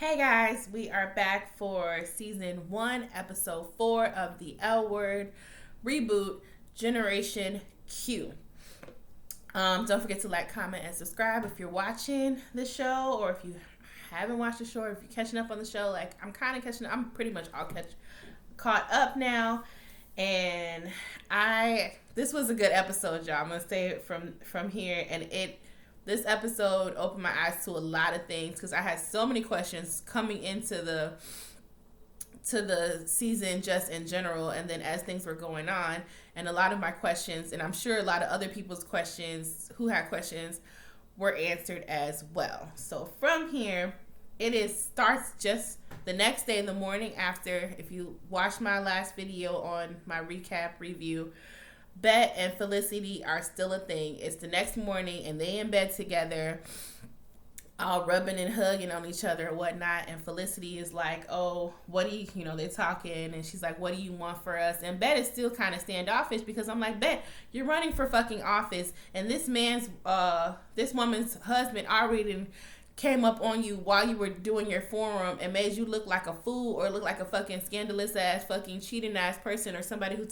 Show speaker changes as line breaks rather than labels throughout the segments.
Hey guys, we are back for season 1, episode 4 of the L Word reboot, Generation Q. Don't forget to like, comment, and subscribe if you're watching the show, or if you haven't watched the show, or if you're catching up on the show. Like I'm kind of catching up. I'm pretty much caught up now, and this was a good episode, y'all. I'm gonna say it from here, and this episode opened my eyes to a lot of things because I had so many questions coming into the season just in general, and then as things were going on, and a lot of my questions, and I'm sure a lot of other people's questions who had questions, were answered as well. So from here, starts just the next day in the morning after. If you watched my last video on my recap review, Bet and Felicity are still a thing. It's the next morning and they in bed together, all rubbing and hugging on each other and whatnot. And Felicity is like, oh, what do you, they're talking. And she's like, what do you want for us? And Bet is still kind of standoffish because I'm like, Bet, you're running for fucking office. And this woman's husband already came up on you while you were doing your forum and made you look like a fool or look like a fucking scandalous ass fucking cheating ass person, or somebody who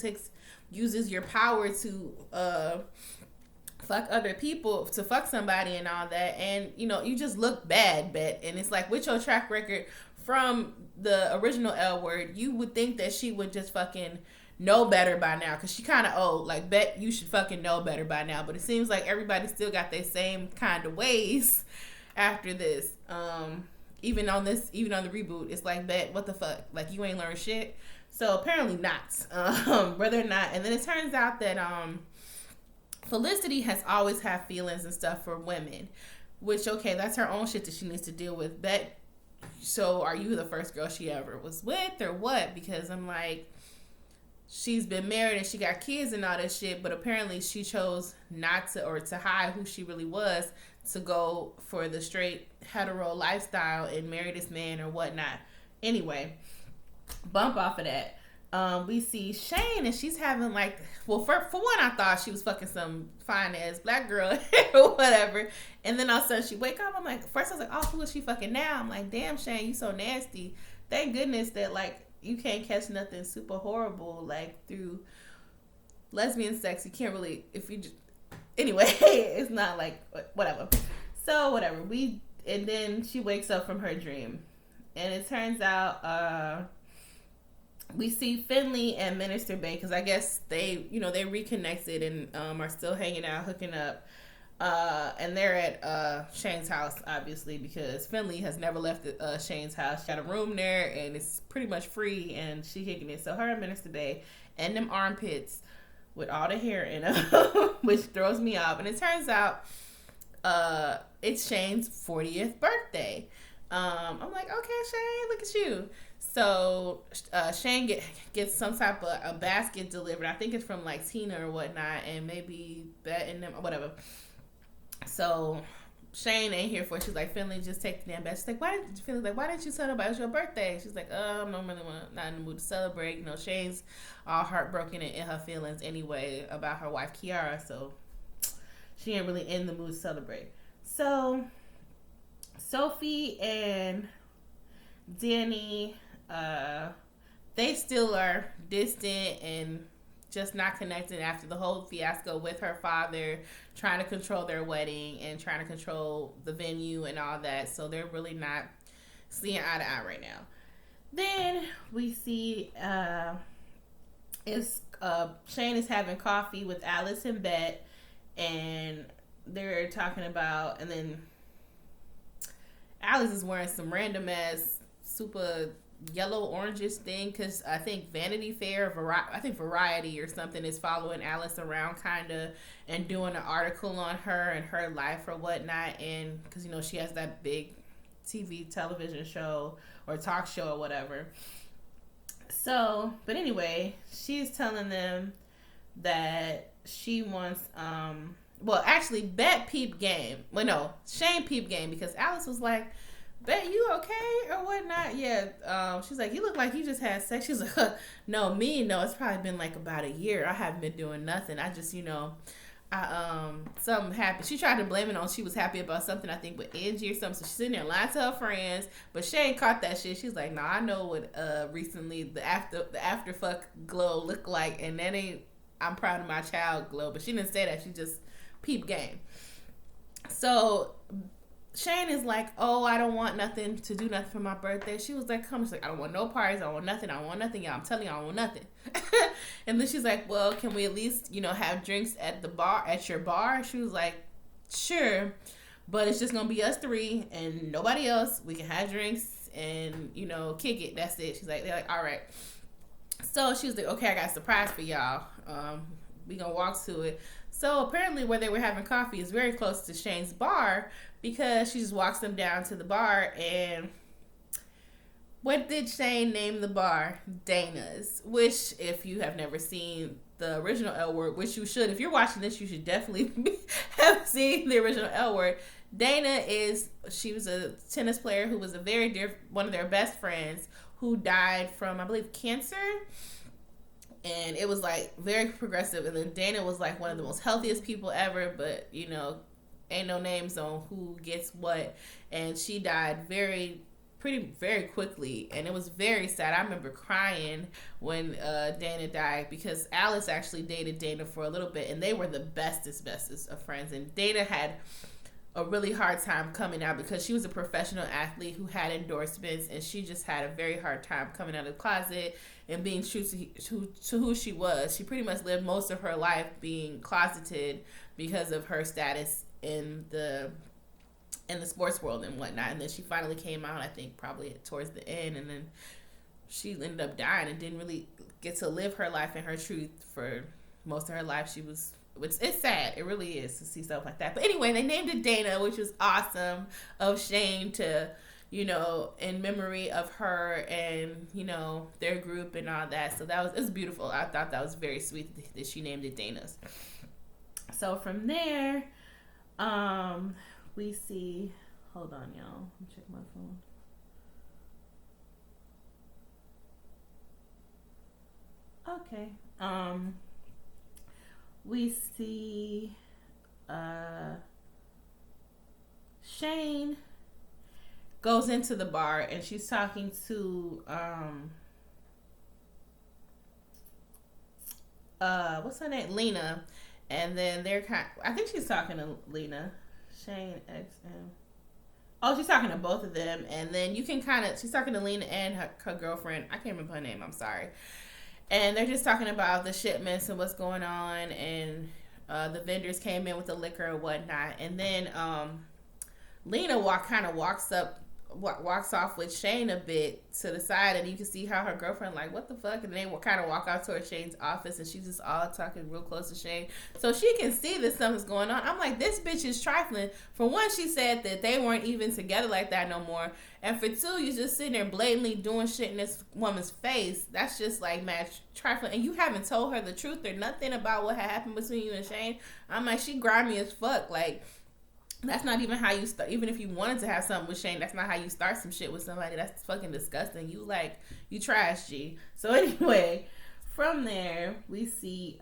uses your power to fuck other people, to fuck somebody and all that. And you just look bad, Bet. And it's like, with your track record from the original L Word, you would think that she would just fucking know better by now, because she kind of old. Like, Bet, you should fucking know better by now. But it seems like everybody still got their same kind of ways after this. Even on the reboot, it's like, Bet, what the fuck? Like, you ain't learned shit. So apparently not. Whether or not. And then it turns out that Felicity has always had feelings and stuff for women, which, okay, that's her own shit that she needs to deal with. Bet, so are you the first girl she ever was with or what? Because I'm like, she's been married and she got kids and all that shit, but apparently she chose not to, or to hide who she really was, to go for the straight hetero lifestyle and marry this man or whatnot. Anyway, bump off of that. We see Shane, and she's having like, well, for one, I thought she was fucking some fine ass black girl or whatever, and then all of a sudden she wake up. I'm like, first I was like, oh, who is she fucking now? I'm like, damn, Shane, you so nasty. Thank goodness that like you can't catch nothing super horrible like through lesbian sex. You can't really, if you just, anyway, it's not like whatever. So whatever, and then she wakes up from her dream, and it turns out we see Finley and Minister Bay, because I guess they reconnected and are still hanging out, hooking up. And they're at Shane's house, obviously, because Finley has never left Shane's house. She got a room there, and it's pretty much free, and she kicking it. So her and Minister Bay, and them armpits with all the hair in them, which throws me off. And it turns out it's Shane's 40th birthday. I'm like, okay, Shane, look at you. So Shane gets some type of a basket delivered. I think it's from like Tina or whatnot, and maybe Bet and them, whatever. So Shane ain't here for it. She's like, Finley, just take the damn basket. She's like, why didn't you tell nobody it was your birthday? She's like, I'm not in the mood to celebrate. Shane's all heartbroken and in her feelings anyway about her wife Kiara, so she ain't really in the mood to celebrate. So Sophie and Danny, they still are distant and just not connected after the whole fiasco with her father trying to control their wedding and trying to control the venue and all that. So they're really not seeing eye to eye right now. Then we see Shane is having coffee with Alice and Bet, and they're talking about, and then Alice is wearing some random ass super yellow oranges thing, because I think Vanity Fair, Variety or something is following Alice around kind of and doing an article on her and her life or whatnot. And because she has that big television show or talk show or whatever. So, but anyway, she's telling them that she wants actually Bet peep game. Well, no, Shane peep game, because Alice was like, Bet, you okay or whatnot? Yeah. She's like, you look like you just had sex. She's like, no, it's probably been like about a year. I haven't been doing nothing. I just, something happened. She tried to blame it on she was happy about something, I think with Angie or something. So she's sitting there lying to her friends, but Shane caught that shit. She's like, "Nah, I know what recently the after fuck glow looked like, and that ain't I'm proud of my child glow." But she didn't say that. She just peep game. So Shane is like, "Oh, I don't want nothing to do nothing for my birthday." She was like, "Come." She's like, "I don't want no parties. I don't want nothing. I don't want nothing, y'all. I'm telling you, I don't want nothing." And then she's like, "Well, can we at least, have drinks at the bar, at your bar?" She was like, "Sure, but it's just gonna be us three and nobody else. We can have drinks and kick it. That's it." They're like, "All right." So she was like, "Okay, I got a surprise for y'all. We gonna walk to it." So apparently where they were having coffee is very close to Shane's bar, because she just walks them down to the bar. And what did Shane name the bar? Dana's. Which, if you have never seen the original L Word, which you should, if you're watching this, you should definitely have seen the original L Word. Dana she was a tennis player who was a very dear, one of their best friends, who died from, I believe, cancer. And it was like very progressive. And then Dana was like one of the most healthiest people ever, but ain't no names on who gets what. And she died very quickly, and it was very sad. I remember crying when Dana died, because Alice actually dated Dana for a little bit, and they were the bestest of friends. And Dana had a really hard time coming out, because she was a professional athlete who had endorsements, and she just had a very hard time coming out of the closet and being true to who she was. She pretty much lived most of her life being closeted because of her status in the sports world and whatnot. And then she finally came out, I think probably towards the end, and then she ended up dying and didn't really get to live her life and her truth for most of her life. It's sad. It really is to see stuff like that. But anyway, they named it Dana, which was awesome of Shane to, in memory of her and, their group and all that. So it was beautiful. I thought that was very sweet that she named it Dana's. So from there, we see, hold on, y'all. Let me check my phone. Okay. We see Shane goes into the bar, and she's talking to what's her name? Lena. And then I think she's talking to Lena. Shane XM. Oh, she's talking to both of them. And then you can she's talking to Lena and her girlfriend. I can't remember her name. I'm sorry. And they're just talking about the shipments and what's going on. And the vendors came in with the liquor and whatnot. And then Lena walks off with Shane a bit to the side, and you can see how her girlfriend like, what the fuck? And they will kind of walk out towards Shane's office, and she's just all talking real close to Shane, so she can see that something's going on. I'm like, this bitch is trifling. For one, she said that they weren't even together like that no more, and for two, you're just sitting there blatantly doing shit in this woman's face. That's just like mad trifling, and you haven't told her the truth or nothing about what had happened between you and Shane. I'm like, she grimy as fuck. Like, that's not even how you start. Even if you wanted to have something with Shane, that's not how you start some shit with somebody. That's fucking disgusting. You trash, G. So anyway, from there, we see,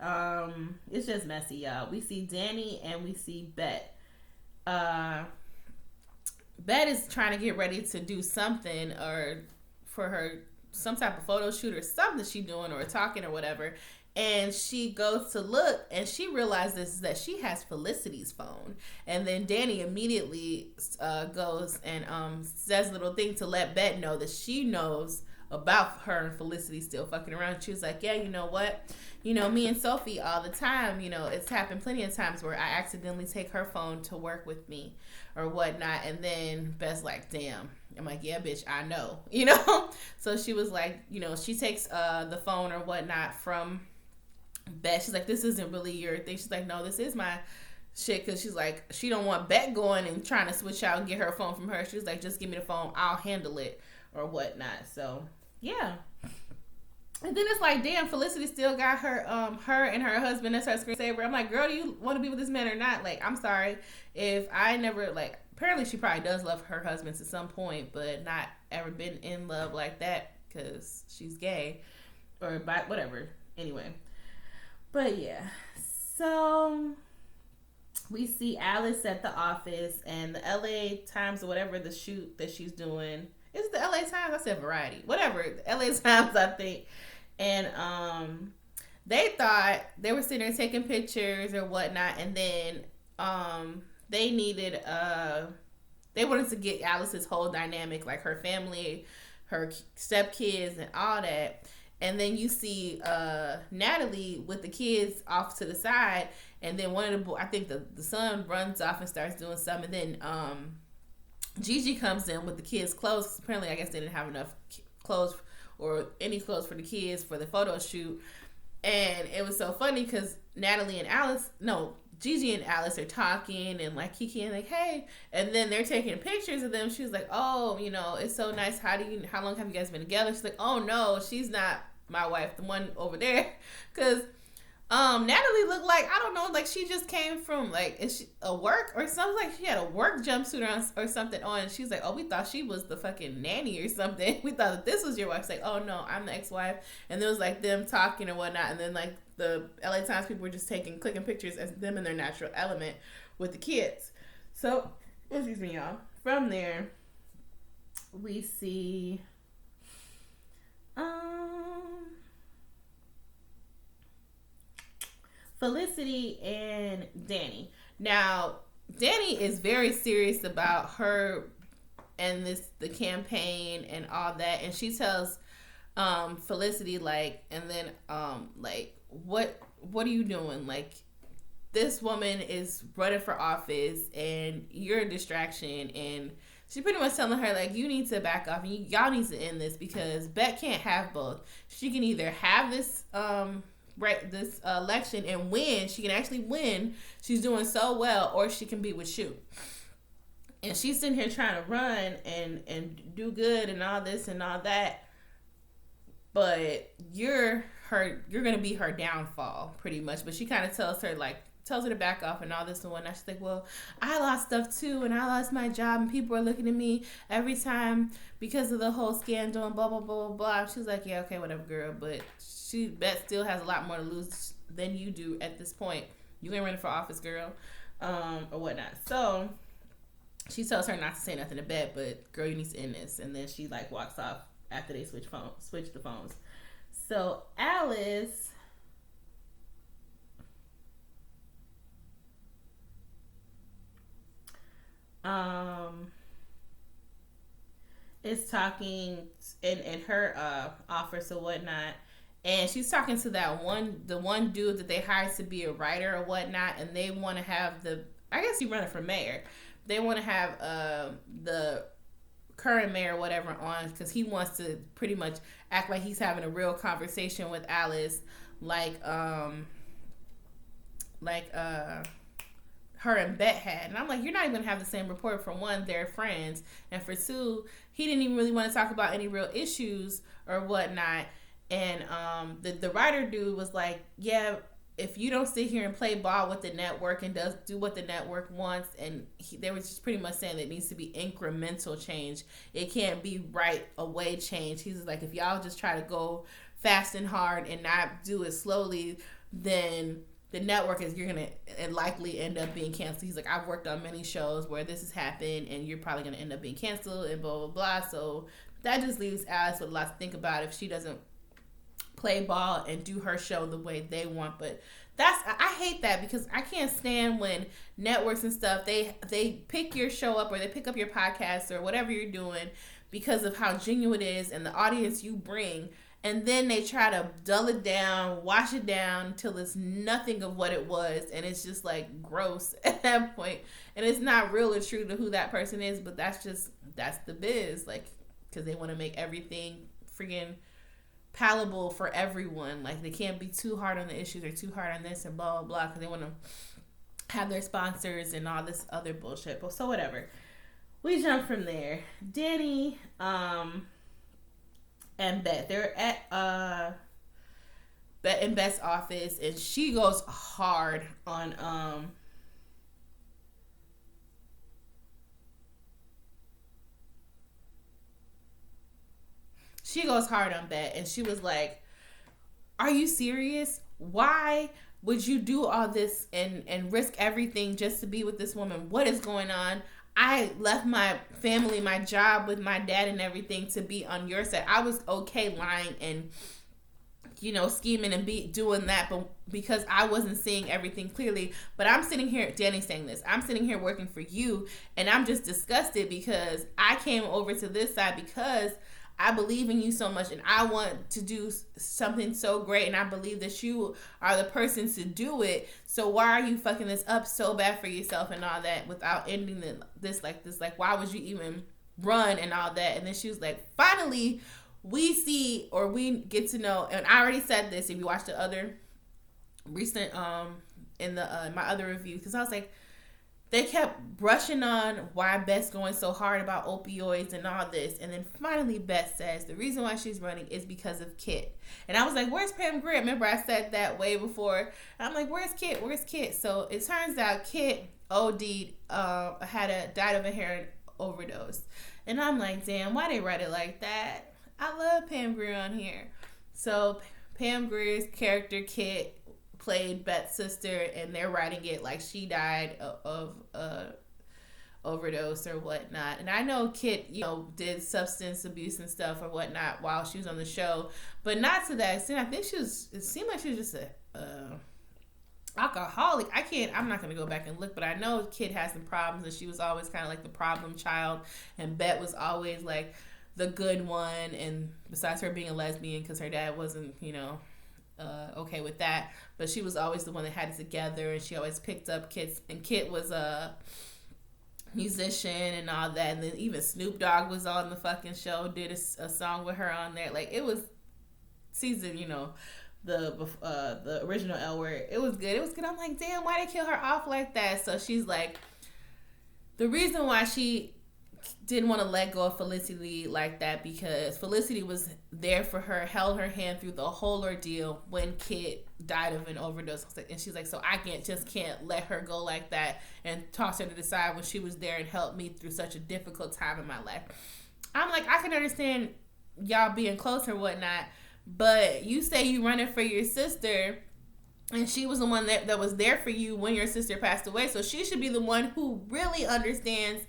it's just messy, y'all. We see Danny and we see Bet. Bet is trying to get ready to do something, or for her, some type of photo shoot or something she doing, or talking or whatever. And she goes to look, and she realizes that she has Felicity's phone. And then Danny immediately goes and says a little thing to let Bet know that she knows about her and Felicity still fucking around. She was like, yeah, you know what? Me and Sophie all the time, it's happened plenty of times where I accidentally take her phone to work with me or whatnot. And then Bet's like, damn. I'm like, yeah, bitch, I know. So she was like, she takes the phone or whatnot from Bet. She's like, this isn't really your thing. She's like, no, this is my shit, because she's like, she don't want Bet going and trying to switch out and get her phone from her. She's like, just give me the phone, I'll handle it or whatnot. So yeah. And then it's like, damn, Felicity still got her and her husband as her screensaver. I'm like, girl, do you want to be with this man or not? Like, I'm sorry if I never, like, apparently she probably does love her husband to some point, but not ever been in love like that because she's gay or whatever. Anyway. But yeah, so we see Alice at the office and the LA Times or whatever the shoot that she's doing. Is it the LA Times? I said Variety. Whatever. The LA Times, I think. And they thought they were sitting there taking pictures or whatnot, and then they needed they wanted to get Alice's whole dynamic, like her family, her stepkids, and all that. And then you see Natalie with the kids off to the side, and then one of the I think the son runs off and starts doing something, and then Gigi comes in with the kids' clothes. 'Cause apparently, I guess they didn't have enough clothes or any clothes for the kids for the photo shoot. And it was so funny because Gigi and Alice are talking, and like Kiki and like, hey, and then they're taking pictures of them. She was like, oh, it's so nice. How long have you guys been together? She's like, oh no, she's not my wife, the one over there, because Natalie looked like, I don't know, like she just came from like, is she a work or something? Like she had a work jumpsuit on or something on, and she's like, oh, we thought she was the fucking nanny or something. We thought that this was your wife. It's like, oh no, I'm the ex-wife. And there was like them talking and whatnot, and then like the LA Times people were just clicking pictures as them in their natural element with the kids. So, excuse me, y'all. From there, we see Felicity and Danny. Now, Danny is very serious about her and the campaign and all that, and she tells Felicity like, and then like, what are you doing? Like, this woman is running for office and you're a distraction. And she pretty much telling her like, you need to back off and y'all need to end this, because Bet can't have both. She can either have this this election and win. She can actually win. She's doing so well, or she can be with you. And she's sitting here trying to run and do good and all this and all that. But you're gonna be her downfall pretty much. But she kind of tells her to back off and all this and whatnot. She's like, well, I lost stuff too, and I lost my job, and people are looking at me every time because of the whole scandal and blah blah blah blah blah. She's like, yeah, okay, whatever, girl. But Bet still has a lot more to lose than you do at this point. You ain't running for office, girl, or whatnot. So she tells her not to say nothing to Bet, but girl, you need to end this. And then she like walks off after they switch the phones. So Alice is talking in her office or whatnot, and she's talking to the one dude that they hired to be a writer or whatnot, and they want to have I guess he's running for mayor. They want to have the current mayor or whatever on, because he wants to pretty much act like he's having a real conversation with Alice, like her and Bet had. And I'm like, you're not even gonna have the same report. For one, they're friends, and for two, he didn't even really want to talk about any real issues or whatnot. And the writer dude was like, yeah, if you don't sit here and play ball with the network and do what the network wants, and they were just pretty much saying that it needs to be incremental change. It can't be right away change. He's like, if y'all just try to go fast and hard and not do it slowly, then the network you're gonna likely end up being canceled. He's like, I've worked on many shows where this has happened, and you're probably gonna end up being canceled and blah blah blah. So that just leaves Alice with a lot to think about if she doesn't play ball and do her show the way they want. But I hate that, because I can't stand when networks and stuff they pick your show up, or they pick up your podcast or whatever you're doing because of how genuine it is and the audience you bring. And then they try to dull it down, wash it down until it's nothing of what it was. And it's just like gross at that point. And it's not real or true to who that person is. But that's the biz. Like, because they want to make everything freaking palatable for everyone. Like, they can't be too hard on the issues or too hard on this and blah, blah, blah. Because they want to have their sponsors and all this other bullshit. But so whatever. We jump from there. Danny, and Bet. They're at Bet and Bet's office, and she goes hard on Bet, and she was like, are you serious? Why would you do all this and risk everything just to be with this woman? What is going on? I left my family, my job with my dad and everything to be on your side. I was okay lying and, you know, scheming and doing that, but because I wasn't seeing everything clearly. But I'm sitting here, Danny's saying this, I'm sitting here working for you, and I'm just disgusted because I came over to this side because I believe in you so much, and I want to do something so great, and I believe that you are the person to do it. So why are you fucking this up so bad for yourself and all that without ending this like this? Like, why would you even run and all that? And then she was like, finally, we see, or we get to know, and I already said this if you watch the other recent in the my other review, because I was like, they kept brushing on why Beth's going so hard about opioids and all this. And then finally Beth says the reason why she's running is because of Kit. And I was like, where's Pam Grier? Remember I said that way before. And I'm like, where's Kit? Where's Kit? So it turns out Kit OD'd, died of a heroin overdose. And I'm like, damn, why they write it like that? I love Pam Grier on here. So Pam Grier's character Kit played Beth's sister, and they're writing it like she died of overdose or whatnot. And I know Kit, you know, did substance abuse and stuff or whatnot while she was on the show, but not to that extent. I think it seemed like she was just a alcoholic. I'm not going to go back and look, but I know Kit had some problems, and she was always kind of like the problem child, and Beth was always like the good one, and besides her being a lesbian, because her dad wasn't, you know, okay with that, but she was always the one that had it together, and she always picked up Kit, and Kit was a musician and all that, and then even Snoop Dogg was on the fucking show, did a song with her on there. Like, it was season, you know, the original L Word. It was good. I'm like, damn, why they kill her off like that? So she's like, the reason why she didn't want to let go of Felicity like that, because Felicity was there for her, held her hand through the whole ordeal when Kit died of an overdose. And she's like, so I can't let her go like that and toss her to the side when she was there and helped me through such a difficult time in my life. I'm like, I can understand y'all being close or whatnot, but you say you running for your sister, and she was the one that was there for you when your sister passed away. So she should be the one who really understands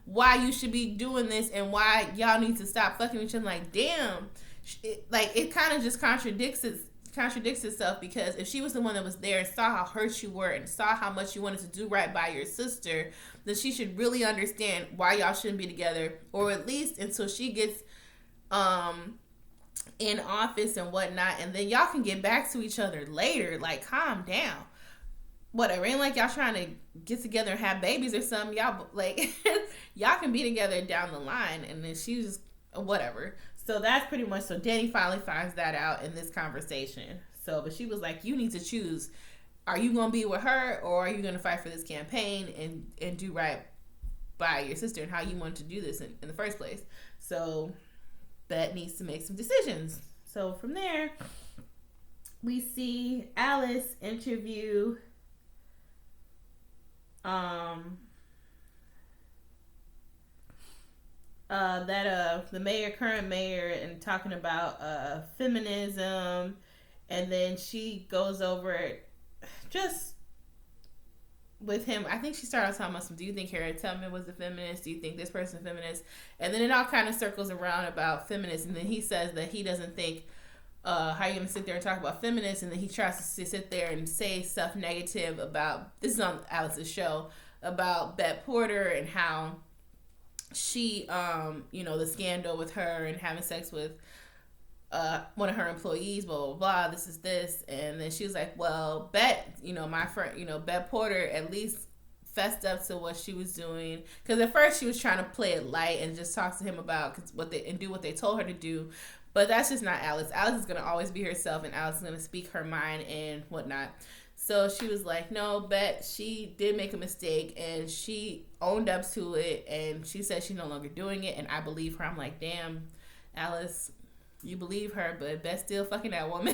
why you should be doing this and why y'all need to stop fucking with each other. Like, damn, it kind of just contradicts itself, because if she was the one that was there and saw how hurt you were and saw how much you wanted to do right by your sister, then she should really understand why y'all shouldn't be together, or at least until she gets in office and whatnot, and then y'all can get back to each other later. Like, calm down. Whatever, ain't like y'all trying to get together and have babies or something. Y'all, like, y'all can be together down the line. And then she was just, whatever. So that's pretty much, so Danny finally finds that out in this conversation. So, but she was like, you need to choose. Are you going to be with her, or are you going to fight for this campaign and do right by your sister, and how you want to do this in the first place? So Beth needs to make some decisions. So from there, we see Alice interview the current mayor, and talking about feminism, and then she goes over it just with him. I think she started off talking about some, do you think Harriet Tubman was a feminist? Do you think this person's a feminist? And then it all kind of circles around about feminists, and then he says that he doesn't think how are you going to sit there and talk about feminists, and then he tries to sit there and say stuff negative about, this is on Alice's show, about Beth Porter and how she, you know, the scandal with her and having sex with one of her employees, blah, blah, blah, this is this. And then she was like, well, Beth, you know, my friend, you know, Beth Porter at least fessed up to what she was doing, because at first she was trying to play it light and just talk to him about do what they told her to do. But that's just not Alice. Alice is going to always be herself, and Alice is going to speak her mind and whatnot. So she was like, no, Beth, she did make a mistake, and she owned up to it, and she said she's no longer doing it, and I believe her. I'm like, damn, Alice, you believe her, but Beth's still fucking that woman.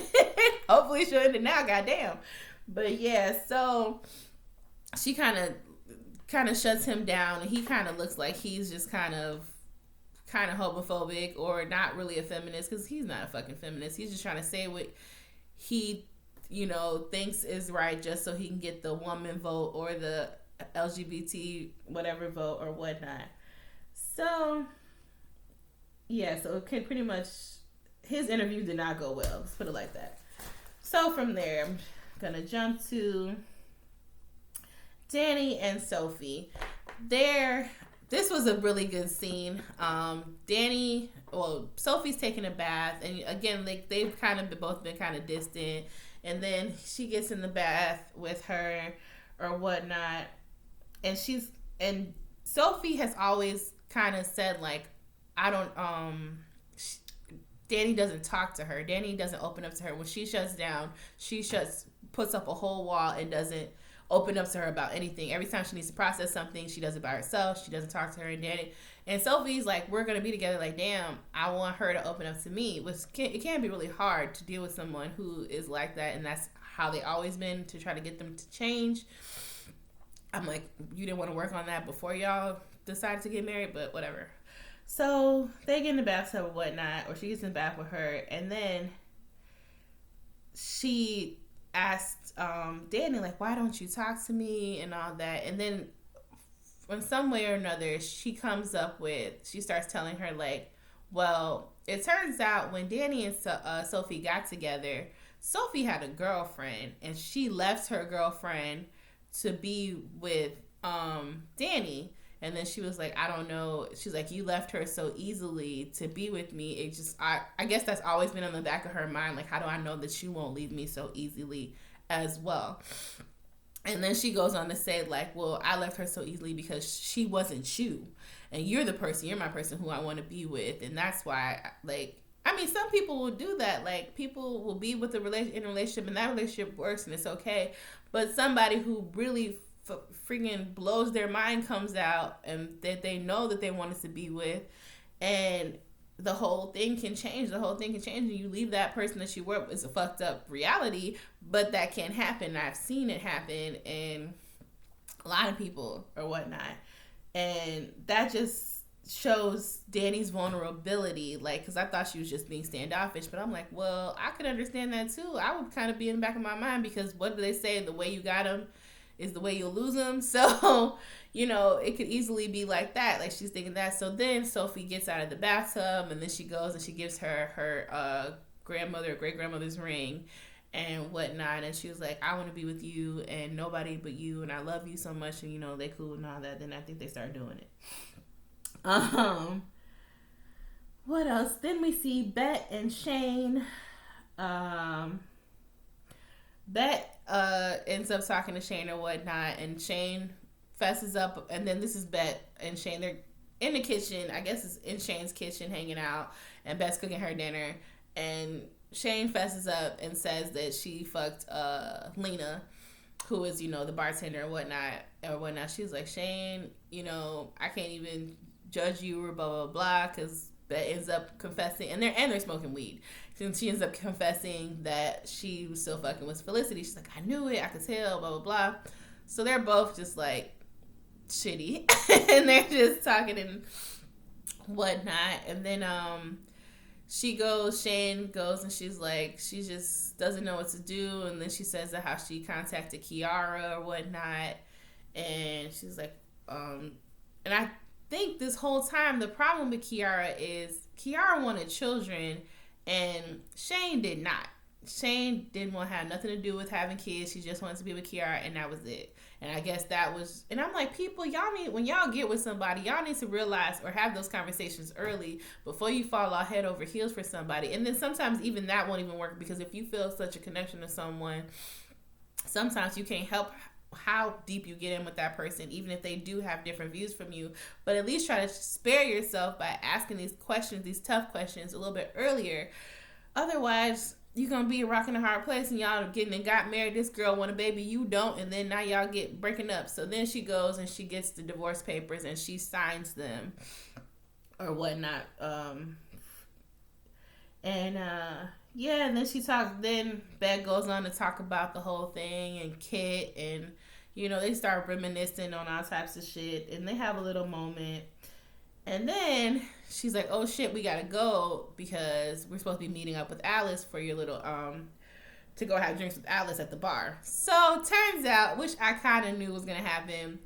Hopefully she'll end it now, goddamn. But yeah, so she kind of shuts him down, and he kind of looks like he's just kind of homophobic, or not really a feminist, because he's not a fucking feminist. He's just trying to say what he thinks is right just so he can get the woman vote or the LGBT whatever vote or whatnot. So yeah, so it can pretty much, his interview did not go well. Let's put it like that. So from there, I'm gonna jump to Danny and Sophie. This was a really good scene. Sophie's taking a bath, and again, they've kind of both been kind of distant. And then she gets in the bath with her or whatnot, and Sophie has always kind of said like, I don't Danny doesn't talk to her. Danny doesn't open up to her. When she shuts down, puts up a whole wall and doesn't open up to her about anything. Every time she needs to process something, she does it by herself. She doesn't talk to her and Danny. And Sophie's like, we're going to be together. Like, damn, I want her to open up to me. It can be really hard to deal with someone who is like that. And that's how they always been, to try to get them to change. I'm like, you didn't want to work on that before y'all decided to get married, but whatever. So they get in the bathtub or whatnot, or she gets in the bath with her. And then she asked Danny, like, why don't you talk to me and all that. And then in some way or another, she starts telling her, like, well, it turns out when Danny and Sophie got together, Sophie had a girlfriend, and she left her girlfriend to be with Danny. And then she was like, I don't know. She's like, you left her so easily to be with me. It just, I guess that's always been on the back of her mind. Like, how do I know that you won't leave me so easily as well? And then she goes on to say, like, well, I left her so easily because she wasn't you. And you're my person who I want to be with. And that's why, like, I mean, some people will do that. Like, people will be with in a relationship, and that relationship works and it's okay. But somebody who really freaking blows their mind comes out, and that they know that they wanted to be with, and the whole thing can change. And you leave that person that you were with. It's a fucked up reality, but that can happen. I've seen it happen in a lot of people or whatnot. And that just shows Danny's vulnerability. Like, because I thought she was just being standoffish, but I'm like, well, I could understand that too. I would kind of be in the back of my mind, because what do they say? The way you got them is the way you'll lose them. So, it could easily be like that. Like, she's thinking that. So then Sophie gets out of the bathtub, and then she goes and she gives her grandmother or great-grandmother's ring and whatnot. And she was like, I want to be with you and nobody but you, and I love you so much, and, they cool and all that. Then I think they start doing it. What else? Then we see Bet and Shane. Bet ends up talking to Shane or whatnot, and Shane fesses up. And then this is Bet and Shane. They're in the kitchen. I guess it's in Shane's kitchen hanging out, and Bet's cooking her dinner. And Shane fesses up and says that she fucked Lena, who is, the bartender or whatnot. She was like, Shane, I can't even judge you or blah, blah, blah, because Bet ends up confessing, and they're smoking weed. Since she ends up confessing that she was still fucking with Felicity. She's like, I knew it, I could tell, blah, blah, blah. So they're both just like shitty, and they're just talking and whatnot. And then Shane goes, and she's like, she just doesn't know what to do. And then she says that how she contacted Kiara or whatnot. And she's like, and I think this whole time the problem with Kiara is Kiara wanted children, and Shane did not. Shane didn't want to have nothing to do with having kids. She just wanted to be with Kiara, and that was it. And I guess that was, and I'm like, people, when y'all get with somebody, y'all need to realize or have those conversations early before you fall off head over heels for somebody. And then sometimes even that won't even work, because if you feel such a connection to someone, sometimes you can't help how deep you get in with that person, even if they do have different views from you. But at least try to spare yourself by asking these questions, these tough questions, a little bit earlier. Otherwise, you're going to be a rock in a hard place, and y'all got married. This girl want a baby, you don't, and then now y'all get breaking up. So then she goes and she gets the divorce papers, and she signs them or whatnot. And then Beth goes on to talk about the whole thing and Kit, and, they start reminiscing on all types of shit, and they have a little moment. And then she's like, oh shit, we gotta go, because we're supposed to be meeting up with Alice for your little to go have drinks with Alice at the bar. So turns out, which I kind of knew was gonna happen,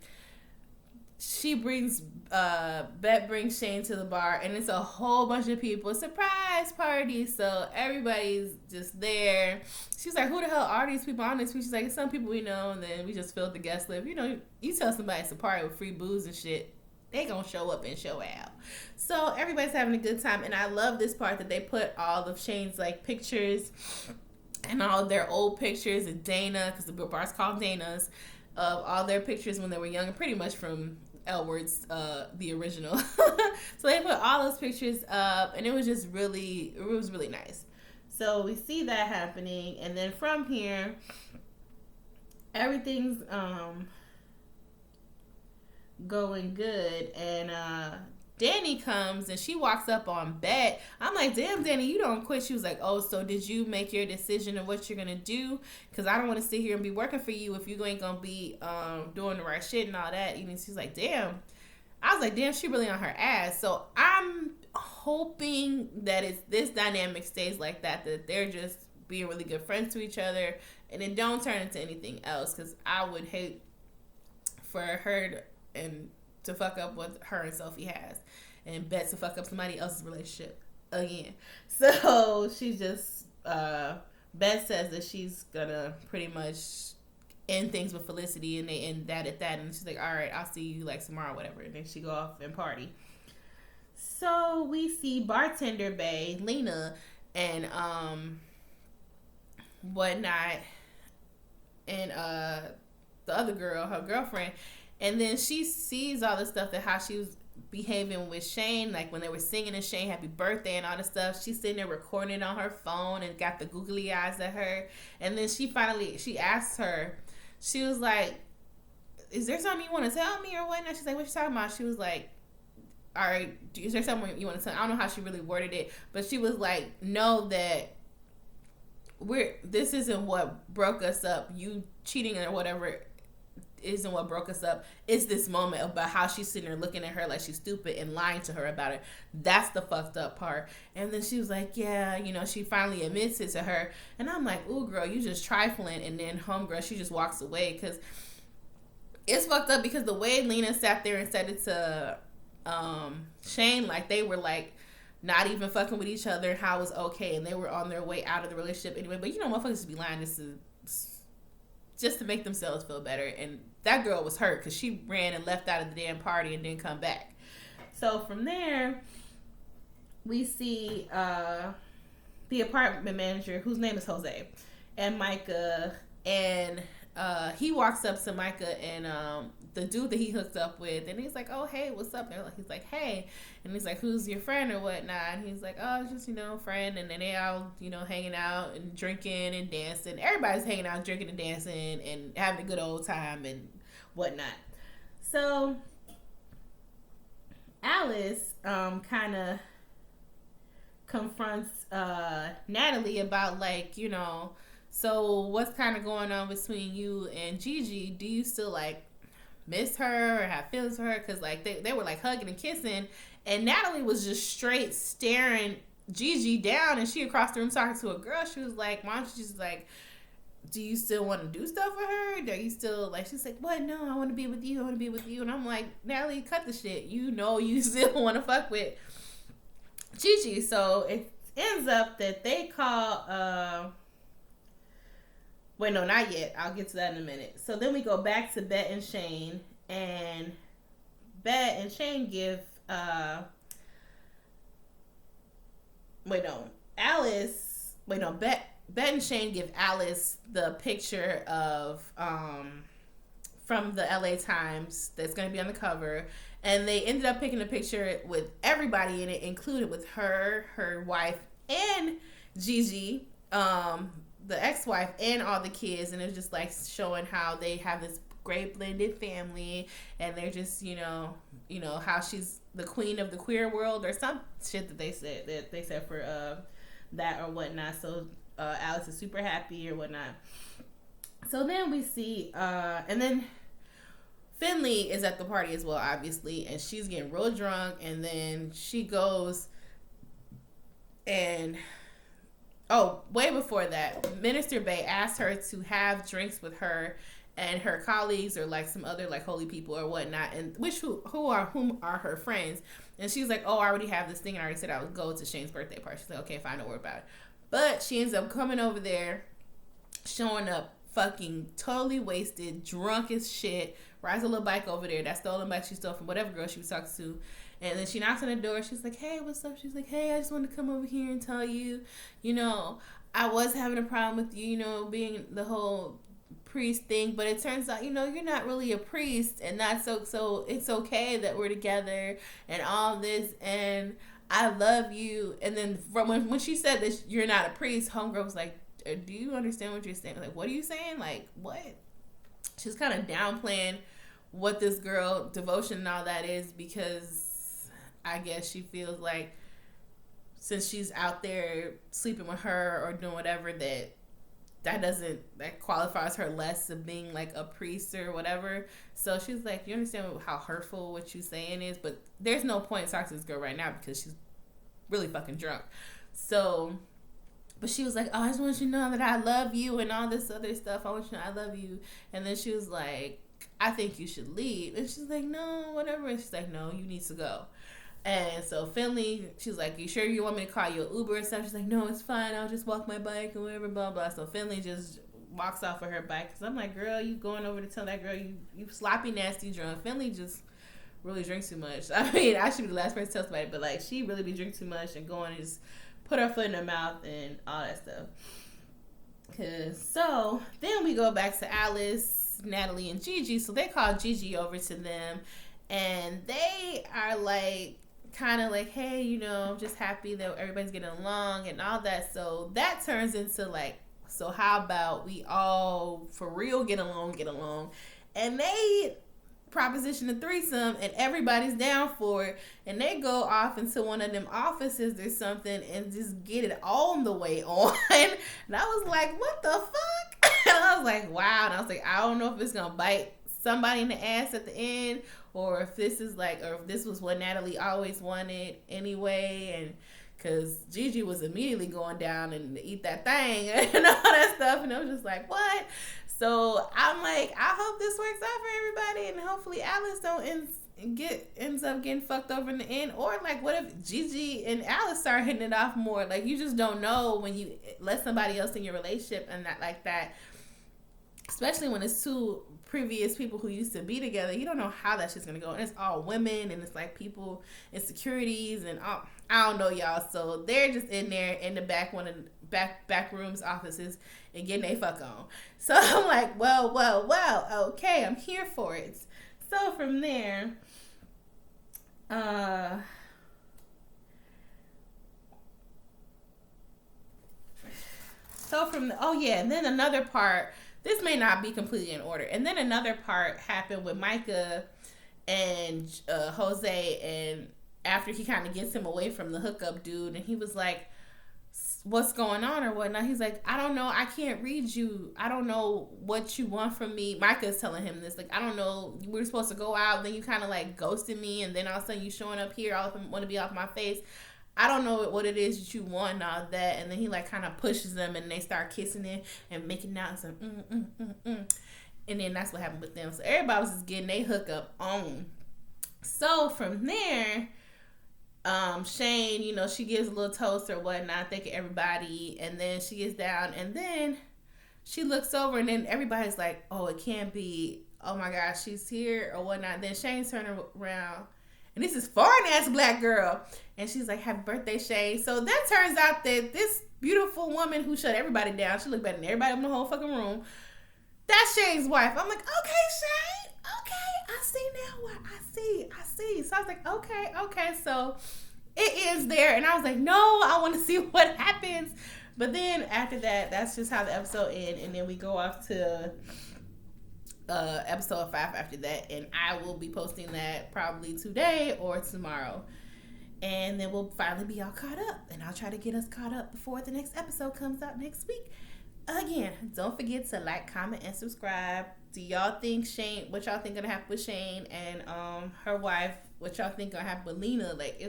she brings Bet brings Shane to the bar, and it's a whole bunch of people, surprise party. So everybody's just there. She's like, "Who the hell are these people on this?" She's like, "Some people we know," and then we just filled the guest list. You know, you tell somebody it's a party with free booze and shit, they gonna show up and show out. So everybody's having a good time, and I love this part that they put all of Shane's like pictures and all their old pictures of Dana, because the bar's called Dana's, of all their pictures when they were young, pretty much from Elwood's, the original. So they put all those pictures up, and it was really nice. So we see that happening, and then from here, everything's going good, and Danny comes and she walks up on Bet. I'm like, "Damn, Danny, you don't quit." She was like, "Oh, so did you make your decision of what you're gonna do? Because I don't want to sit here and be working for you if you ain't gonna be doing the right shit and all that." And she's like, "Damn." I was like, "Damn, she really on her ass." So I'm hoping that this dynamic stays like that they're just being really good friends to each other, and it don't turn into anything else. Because I would hate for her to fuck up what her and Sophie has, and Bet to fuck up somebody else's relationship again. So she just Bet says that she's gonna pretty much end things with Felicity, and they end that at that. And she's like, "All right, I'll see you like tomorrow, whatever." And then she go off and party. So we see bartender Bae, Lena, and whatnot, and the other girl, her girlfriend. And then she sees all the stuff that how she was behaving with Shane, like when they were singing to Shane happy birthday and all the stuff. She's sitting there recording it on her phone and got the googly eyes at her. And then she asked her, she was like, "Is there something you want to tell me or whatnot?" She's like, "What you talking about?" She was like, "All right, is there something you want to tell me?" I don't know how she really worded it, but she was like, "Know that this isn't what broke us up. You cheating or whatever isn't what broke us up. It's this moment about how she's sitting there looking at her like she's stupid and lying to her about it. That's the fucked up part." And then she was like, "Yeah, you know," she finally admits it to her. And I'm like, "Ooh, girl, you just trifling." And then homegirl, she just walks away, because it's fucked up, because the way Lena sat there and said it to Shane, like they were like not even fucking with each other, how it was okay, and they were on their way out of the relationship anyway. But you know, motherfuckers just be lying just to make themselves feel better. And that girl was hurt because she ran and left out of the damn party and didn't come back. So from there, we see the apartment manager, whose name is Jose, and Micah, and he walks up to Micah and the dude that he hooked up with, and he's like, "Oh, hey, what's up?" And he's like, "Hey," and he's like, "Who's your friend or whatnot?" And he's like, "Oh, just, you know, friend." And then they all, you know, hanging out and drinking and dancing. Everybody's hanging out, drinking and dancing and having a good old time and whatnot. So Alice kind of confronts Natalie about, like, you know, "So what's kind of going on between you and Gigi? Do you still like miss her or have feelings for her?" Because like they were like hugging and kissing, and Natalie was just straight staring Gigi down, and she across the room talking to a girl. She was like, "Why don't you just like, do you still want to do stuff with her? Are you still like?" She's like, "What? No, I want to be with you. I want to be with you." And I'm like, "Natalie, cut the shit. You know you still want to fuck with Gigi." So it ends up that they call wait, no, not yet. I'll get to that in a minute. So then we go back to Bet and Shane, and Bet and Shane give Bet and Shane give Alice the picture of from the LA Times that's going to be on the cover, and they ended up picking a picture with everybody in it, included with her wife, and Gigi, the ex-wife, and all the kids. And it's just like showing how they have this great blended family, and they're just, you know how she's the queen of the queer world or some shit that they said for that or whatnot. So Alice is super happy or whatnot. So then we see and then Finley is at the party as well, obviously, and she's getting real drunk, and then she goes and Oh, way before that, Minister Bay asked her to have drinks with her and her colleagues or like some other like holy people or whatnot, and whom are her friends. And she's like, oh, I already have this thing. I already said I would go to Shane's birthday party. She's like, okay, fine, don't worry about it. But she ends up coming over there, showing up fucking totally wasted, drunk as shit, rides a little bike over there, that stolen bike she stole from whatever girl she was talking to. And then she knocks on the door. She's like, hey, what's up? She's like, hey, I just wanted to come over here and tell you, I was having a problem with you, being the whole priest thing. But it turns out, you're not really a priest. And that's so it's okay that we're together and all this. And I love you. And then from when she said that you're not a priest, homegirl was like, do you understand what you're saying? Like, what are you saying? Like, what? She's kind of downplaying what this girl devotion and all that is, because I guess she feels like since she's out there sleeping with her or doing whatever, that qualifies her less of being like a priest or whatever. So she's like, you understand how hurtful what you're saying is, but there's no point in talking to this girl right now because she's really fucking drunk. So, but she was like, oh, I just want you to know that I love you and all this other stuff. I want you to know I love you. And then she was like, I think you should leave. And she's like, no, whatever. And she's like, no, you need to go. And so Finley, she's like, you sure you want me to call you an Uber and stuff? She's like, no, it's fine. I'll just walk my bike or whatever, blah, blah. So Finley just walks off with her bike. Because I'm like, girl, you going over to tell that girl you sloppy, nasty drunk. Finley just really drinks too much. I mean, I should be the last person to tell somebody, but like, she really be drinking too much and going and just put her foot in her mouth and all that stuff. So then we go back to Alice, Natalie, and Gigi. So they call Gigi over to them. And they are like, kind of like, hey, I'm just happy that everybody's getting along and all that. So that turns into like, so how about we all for real get along? And they proposition a threesome and everybody's down for it. And they go off into one of them offices or something and just get it all the way on. And I was like, what the fuck? And I was like, wow. And I was like, I don't know if it's going to bite somebody in the ass at the end, or if this was what Natalie always wanted anyway. And because Gigi was immediately going down and eat that thing and all that stuff, and I was just like, what? So I'm like, I hope this works out for everybody, and hopefully Alice ends up getting fucked over in the end. Or like, what if Gigi and Alice start hitting it off more? Like, you just don't know when you let somebody else in your relationship and that like that, especially when it's two previous people who used to be together. You don't know how that shit's gonna go, and it's all women, and it's like people insecurities and all, I don't know, y'all. So they're just in there in the back back rooms, offices, and getting they fuck on. So I'm like, well, okay, I'm here for it. So from there, and then another part. This may not be completely in order. And then another part happened with Micah and Jose, and after he kind of gets him away from the hookup dude, and he was like, what's going on or whatnot? He's like, I don't know. I can't read you. I don't know what you want from me. Micah's telling him this. Like, I don't know. We were supposed to go out. Then you kind of like ghosted me. And then all of a sudden you showing up here. All of them want to be off my face. I don't know what it is that you want and all that. And then he like kind of pushes them and they start kissing it and making out and saying, And then that's what happened with them. So everybody was just getting their hookup on. So from there, Shane, she gives a little toast or whatnot, thanking everybody. And then she gets down and then she looks over and then everybody's like, oh, it can't be. Oh my gosh, she's here or whatnot. Then Shane turns around. And this is foreign-ass black girl. And she's like, happy birthday, Shane. So that turns out that this beautiful woman who shut everybody down, she looked better than everybody in the whole fucking room, that's Shane's wife. I'm like, okay, Shane. Okay, I see now what I see. So I was like, okay. So it ends there. And I was like, no, I want to see what happens. But then after that, that's just how the episode ends. And then we go off to episode 5 after that, and I will be posting that probably today or tomorrow, and then we'll finally be all caught up, and I'll try to get us caught up before the next episode comes out next week. Again, don't forget to like, comment, and subscribe. Do y'all think what y'all think gonna happen with Shane and her wife? What y'all think gonna happen with Lena? Like,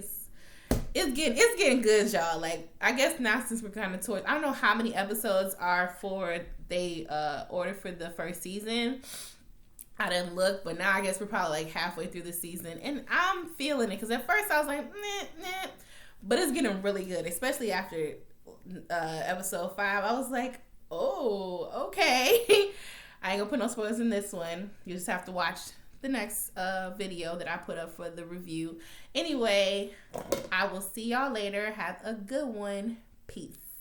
it's getting good, y'all. Like, I guess now since we're kind of towards, I don't know how many episodes are for they ordered for the first season. I didn't look, but now I guess we're probably like halfway through the season, and I'm feeling it because at first I was like, nah, but it's getting really good, especially after episode 5. I was like, oh, okay. I ain't gonna put no spoilers in this one. You just have to watch the next video that I put up for the review. Anyway, I will see y'all later. Have a good one. Peace.